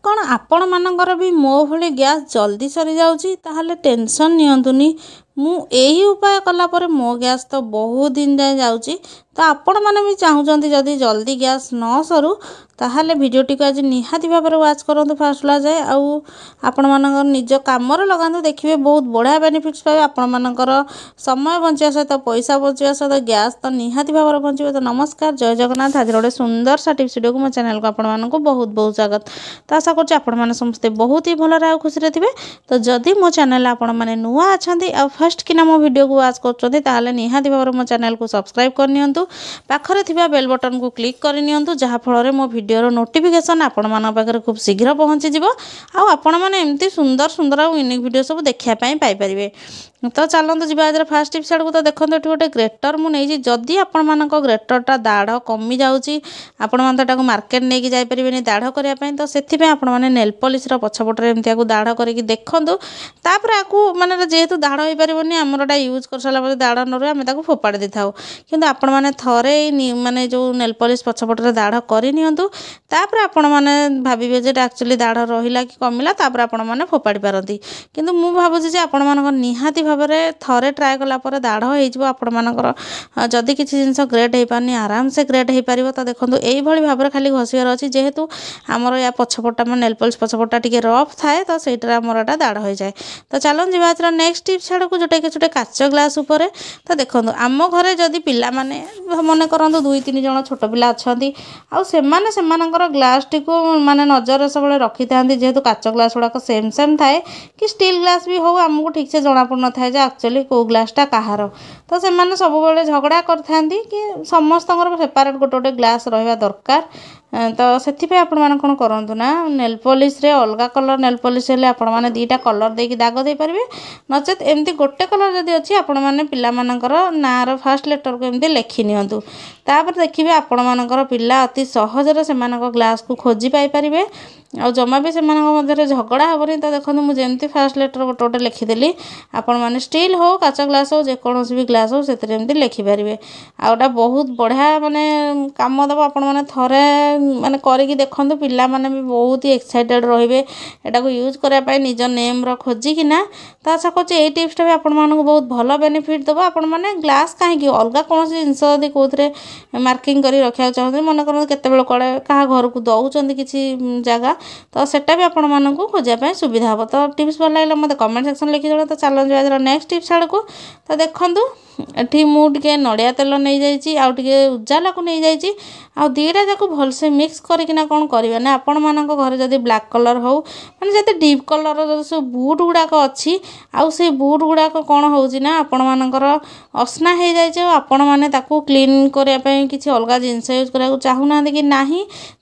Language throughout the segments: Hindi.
कौन आपण मानकर भी मो भली गैस जल्दी सरी जाउची ताहले टेंशन नियंतुनी मु एही उपाय कला पर मो गैस तो बहुत दिन जाए जाउची तो आपण माने भी चाहूचंती जदी जल्दी गैस न सरू ताहले वीडियो टी को आज निहाती भाव में वाच करंतु फास्ट ला जाए आउ आपण मानकर निज काम रे लगांतु देखिबे बहुत बढ़िया बेनिफिट्स पाए आपण मानकर समय बंचिया सहित पैसा बंचिया सहित गैस तो निहाती भाव में बंचिबे। तो नमस्कार जय जगन्नाथ। आज गोटे सुंदर सा टिप्स वीडियो को मो चैनल को आपण मानक बहुत बहुत स्वागत। तो आशा करछि आपण माने समस्ते बहुत ही भल आ खुशी रे थिबे। तो जदि मो चैनल आपण माने नुआ अछंती आ फर्स्ट किना मो वीडियो को वाच करछंती ताहले निहाती भाव में मो चैनल को सब्सक्राइब कर नियंतु पाखरे थिबा बेल बटन को क्लिक कर नियंतु जहा फल रे मो वीडियो नोटिफिकेशन आपण मान पाखे खूब शीघ्र पहुँची जीव आउ आपण मैंने एमती सुंदर सुंदर और यूनिक वीडियो सब देखापी पाइपर। तो चलते जी आज फास्ट टिप्स आड़ को तो देखो ये गोटे ग्रेटर मुझे जदि आपण मान ग्रेटरटा दाढ़ कमी जाऊँगी आपण मैंने मार्केट नहीं जापरेनि दाढ़ करने तो से आपने नेल पॉलिश पछपटे एमती दाढ़ करके देखूँ तापर आपको माने जेहेतु दाढ़ हो पारनि आमरटा यूज कर सारा दाढ़ न रही आम फोपाड़ी दे था कि आपण मैंने थे माने जो नेल पॉलिश पछपटे दाढ़ करनी तापर आपण मैंने भावे जे एक्चुअली दाढ़ रहा कि कमिला तापर आपण मैंने फोपाड़ी पारती किंतु मु भावुची आपण मान निहाती भाव में थे ट्राए कलापर दाढ़ होपर जदि किसी जिनस ग्रेड हो पारनी आराम से ग्रेड हो पार। तो देखो यही भाव में खाली घसीबार अच्छी जेहेतु आमर या पछपटा नेल पॉलिश पछपटा टी रफ थाए तो सहीटा आमर दाढ़ हो जाए। तो चलो जी आज नेक्स्ट टिप्स आड़ को जोटा कि छोटे काच ग्लास उपर तो देखो आम घरे जदि पिला माने मन करूँ 2-3 जन छोट पिला अच्छा आर ग्लास टी को माने नजर सब रखी था जेहेतु काच ग्लास गुड़ाक सेम सेम थाए कि स्टील ग्लास भी हो आमको ठीक से जना पड़ न था एक्चुअली कौ ग्लासटा कहार तो से सब झगड़ा करते कि समस्त सेपारेट गोटे गोटे ग्लास रहा दरकार। तो से आपण मैंने कौन करूँ ना नेल पॉलिश रे अलग कलर नेल पॉलिश हेल्ले आपण मैंने 2टा कलर देकी दाग दे पारे नचेत एमती गोटे कलर जदि अच्छी आपण मैंने पिला मानकर नार फास्ट लेटर को एमती लिखि नियंतु तापर देखिए आपण मानकर पिला अति सहजरे से ग्लास को खोजी पाई परिबे आ जमा भी से मध्य झगड़ा हेनी। तो देखो मुझे फास्ट लेटर गोटे गोटे लिखिदेली आपण मैंने स्टील हो काच ग्लास हो जेकोसी भी ग्लास हो से लिखिपारे आउटा बहुत बढ़िया माने काम दब आपण मैंने थरे माने करके देखो पिला माने भी बहुत ही एक्साइटेड रहिबे एटा को यूज करने निज नेम रो खोजिकिना। तो आशा करछि एई टिप्सटा भी आपण मानक बहुत भल बेनिफिट दबो आपण माने ग्लास कहीं अलग कौन जिनस यदि कौन मार्किंग कर रखा चाहते मन कर केतबेले कड़े क्या घर को दौरान किसी जगह तो सेटा भी आपण मानक खोजापी सुविधा हम। तो टिप्स भल लगे मत कमेंट सेक्शन लिखि देना। तो चलो आज नेक्स्ट टिप्स आड़ को तो देखूँ एटी मुझे नड़िया तेल नहीं जाइए आउे उजाला को नहीं जाइए आ 2टा जाक भलसे मिक्स करना कौन करें ना आपण मान घर जब ब्लैक कलर हो मैंने जब डीप कलर जो सब बुट गुड़ाक अच्छी आउ से बुट गुड़ाक कौन होना आपण मानकर असना हो जाए आपण मैंने क्लीन करने किसी अलग जिनस यूज कराया चाहूना कि ना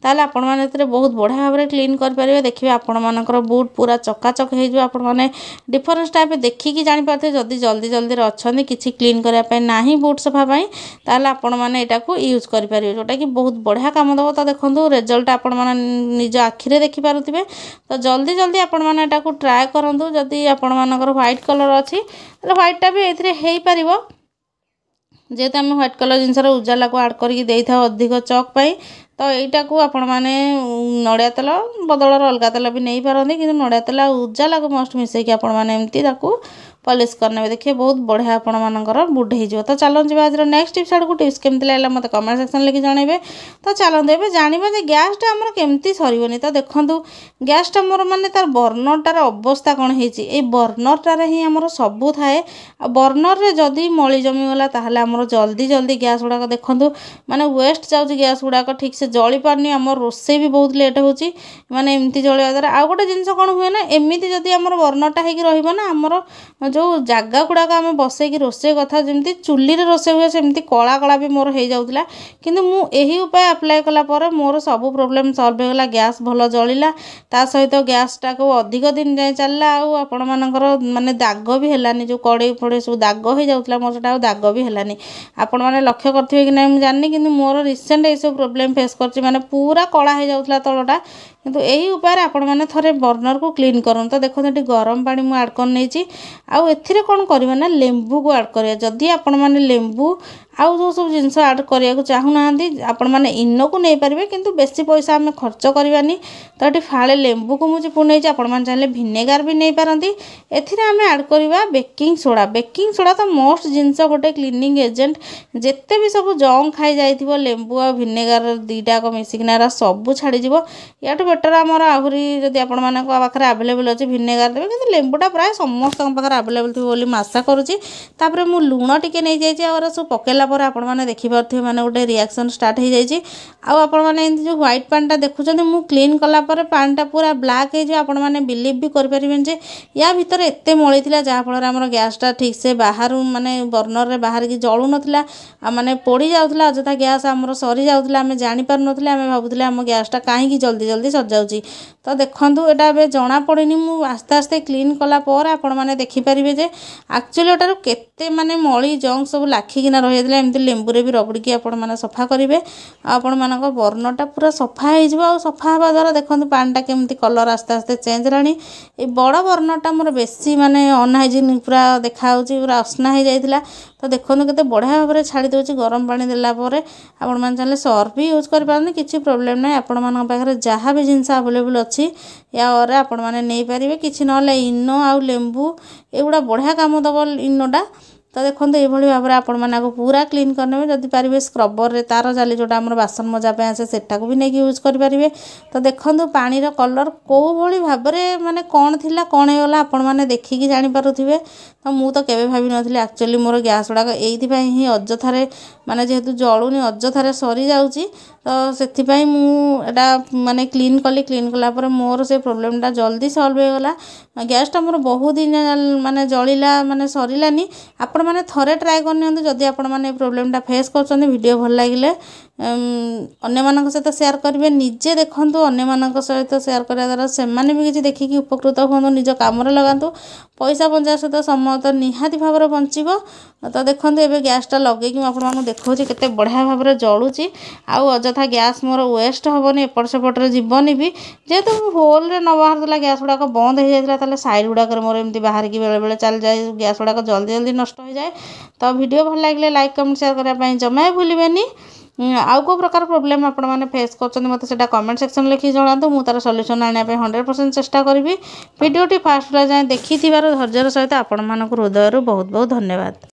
ताल आपण मैंने बहुत बढ़िया भाव में क्लीन करेंगे देखिए आपण मानकर बुट पूरा चकाचक हो डिफरेन्स टाइप देखिकी जापारे जदि जल्दी जल्दी अच्छा किसी क्लीन करने ना बुट सफापाई ताल आपण मैंने यहाँ यूज करेंगे जोटा कि बहुत बढ़िया काम दब। तो देखो रिजल्ट आपण मैंने निज आखिरे देखिपे तो जल्दी जल्दी आपण मैंने यहाँ ट्राए करूँ जदि आपण मानकर व्हाइट कलर अच्छी व्हाइटा भी ये हो जेहेतु आम व्हाइट कलर जिनस उजाला को आड करके था अधिक चौक पाई तो यहीटा को आपण मैंने नड़िया तेल बदल अलग तेल भी नहीं पारती कि नड़िया तेल उजाला को मस्ट मिसेक आपण मैंने एमती पॉलिश करने देखिए बहुत बढ़िया आपण मानकर बुढ़ हो। तो चलो जी आज नेक्स्ट टिप्स आड़ को टिप्स केमती लगे मत कमेंट सेक्शन लिखि जनइबे। तो चलते ए जाना गैसटा आमर केमती सरबनी। तो देखो गैसटा मोर माने तार बर्नरटार अवस्था कौन है बर्नरटार ही आमर सबू थाए बर्नर रे जदि मली जमीगला ताहले आमर जल्दी जल्दी गैस गुड़ाक देखो माने वेस्ट जाऊँगी गैस गुड़ाक ठीक से जली पारनी आम रोसे भी बहुत लेट होची माने एमती जलिया द्वारा आ गोटे जिनस कौन हुए ना एमती जदि आमर बर्नरटा होगी ना आमर जो जगह गुड़ाक आम बसैक रोसे कथा जमी चुली रोसे हुए सेमती कला कला भी मोर हो जाऊला किंतु मु यही उपाय अप्लाई कलापर मोर सब प्रोब्लेम सल्व होगा गैस भल जलिला ता सहित गैसटा को अधिक दिन जाए चलला आपण मानकर माने दाग भी हेलानी जो कड़े फड़े सब दाग हो जाऊला मोर से दाग भी हेलानी आपण मैंने लक्ष्य करथिबे कि नहीं जानी कि मोर रिसेंट ये सब प्रोब्लेम फेस करछि माने पूरा कला हो जाऊला तलटा किंतु यही उपाय आपण मैंने थरे बर्नर को क्लीन करूँ। तो देखो ये गरम पानी मुझे आड कर नहीं आउ एथिरे कौन करवा ना लेंबू को आड करिया जदि आपण मैंने लेंबू आउ जो सब जिनस आड करिया चाहूना आपण मैंने इनो को नहीं पारे किंतु बेसी पैसा आम खर्च करवानी। तो ये फाड़े लेंबू को मुझे पुणे आपण मैंने चाहिए भिनेगार भी नहीं पारती। एथिरे आम आड करवा बेकिंग सोडा। बेकिंग सोडा तो मोस्ट जिनस गोटे क्लीनिंग एजेंट जिते भी सब जंग खाई जाइथिबो लेंबू आ भिनेगार दीटाक मिसिकिना सब छाड़ीज। या बेटर आमर आहरी जदि आपण मान पाखे आवेलेबल अच्छे भिनेगार देवे कि लेंबूटा प्राय समस्त पाखे आवेलेबल थी बोली आशा करुँची। तापर मु लुण टिके नहीं जाइए और सब पकेला पर आपण मैंने देखिपे मैंने गोटे रिएक्शन स्टार्ट हो जाइए। आपण मैंने जो व्हाइट पानीटा देखुं मु क्लीन कलापर पानीटा पूरा ब्लाक हो आपण मैंने बिलीव भी करें जे या भितर एत मली था जहाँफल आम गैसटा ठीक से बाहर माने बर्नर रे बाहर की जलू नाला माने पोड़ी जाऊला अଯଥା गैस आमर सरी जाऊला आम जापर नाला आम भावुले आम गैसटा कहीं जल्दी जल्दी सर जाऊँगी। तो देखूँ यहाँ जना पड़ेनि मु आस्ते आस्ते क्लीन कलापर आपण मैंने देखिपारे जे एक्चुअली ओटार केते माने मली जंग सब लाखिकिना रही है एमती लेंबूरे भी रगड़ी आपण मैंने सफा करेंगे। आपण मानक बर्नरटा पूरा सफा हो सफा हवा द्वारा देखो पानीटा केमती कलर आस्ते आस्ते चेंज हेलानी। ये बड़ बर्नरटा मोर बेसी माने अनहाइजीनिक पूरा देखा पूरा असना हो जाता। तो देखो केते बढ़िया भाव में छाड़ी दूसरी गरम पानी देलापर आपण मैंने चाहिए सर्फ भी यूज करें किसी प्रोब्लेम ना। आपण मान पाखे जहाँ भी जिनस आवेलेबल अच्छी या और आपण मैंने नहीं पारे कि ना इनो आउ लेंबू एगुड़ा बढ़िया काम दब इनोटा। तो देखो ये भाव में आपण मैंने पूरा क्लीन करने जदि पारे स्क्रबर रे तार जाली जोटा आम बासन मजा पे आसे सेटा को भी नहीं यूज करेंगे। तो देखो पानी कलर कौ भाई भाव में माने कौन थिला कौन होगा आपण मैंने देखिकी जानीपारे। तो मु तो केवे भाभी नथली एक्चुअली मोर गैस गुड़ाक ये ही अଯଥାରେ माने जेहेतु जलूनी अଯଥାରେ सरी जाऊँगी। तो से मुझा माने क्लीन कली क्लीन कलापर मोर से प्रोब्लेमटा जल्दी सल्व हो गला। गैसटा मोर बहुत दिन माने जलिला माने सरिलानी। आपण मैंने थरे ट्राए करनी जदि आपण मैंने प्रोब्लेमटा फेस कर वीडियो भल लगे अन्य मान सहित सेयार करेंगे निजे देखूँ अन्य मान सहित सेयार करने द्वारा से भी किसी देखिकी उपकृत हूँ निज कम लगातु पैसा बंचा सहित समय तो निहाती भाव में बचो। तो देखो ये गैसटा लगे आपको देखा केते बढ़िया भाव में जलुची आउ अଯଥା गैस मोर वेस्ट हेनी एपट सेपटे जीवनी भी जेहेतु होल रे न बाहर देला गैस गुड़ाक बंद हो जाता साइड गुड़ाक मोर एमती बाहर की बेले बेले चल जाए गैस गुड़ाक जल्दी जल्दी नष्ट हो जाए। तो वीडियो भल लगे लाइक कमेंट शेयर करने जमा भूलें। आउ को प्रकार प्रोब्लेम आपण मैंने फेस कर मत से कमेंट सेक्शन लिखी जनातु मु तार सॉल्यूशन आने 100% चेष्टा करी। वीडियोटी फास्ट जाए देखी धैर्यर सहित आपण मानक हृदय बहुत बहुत धन्यवाद।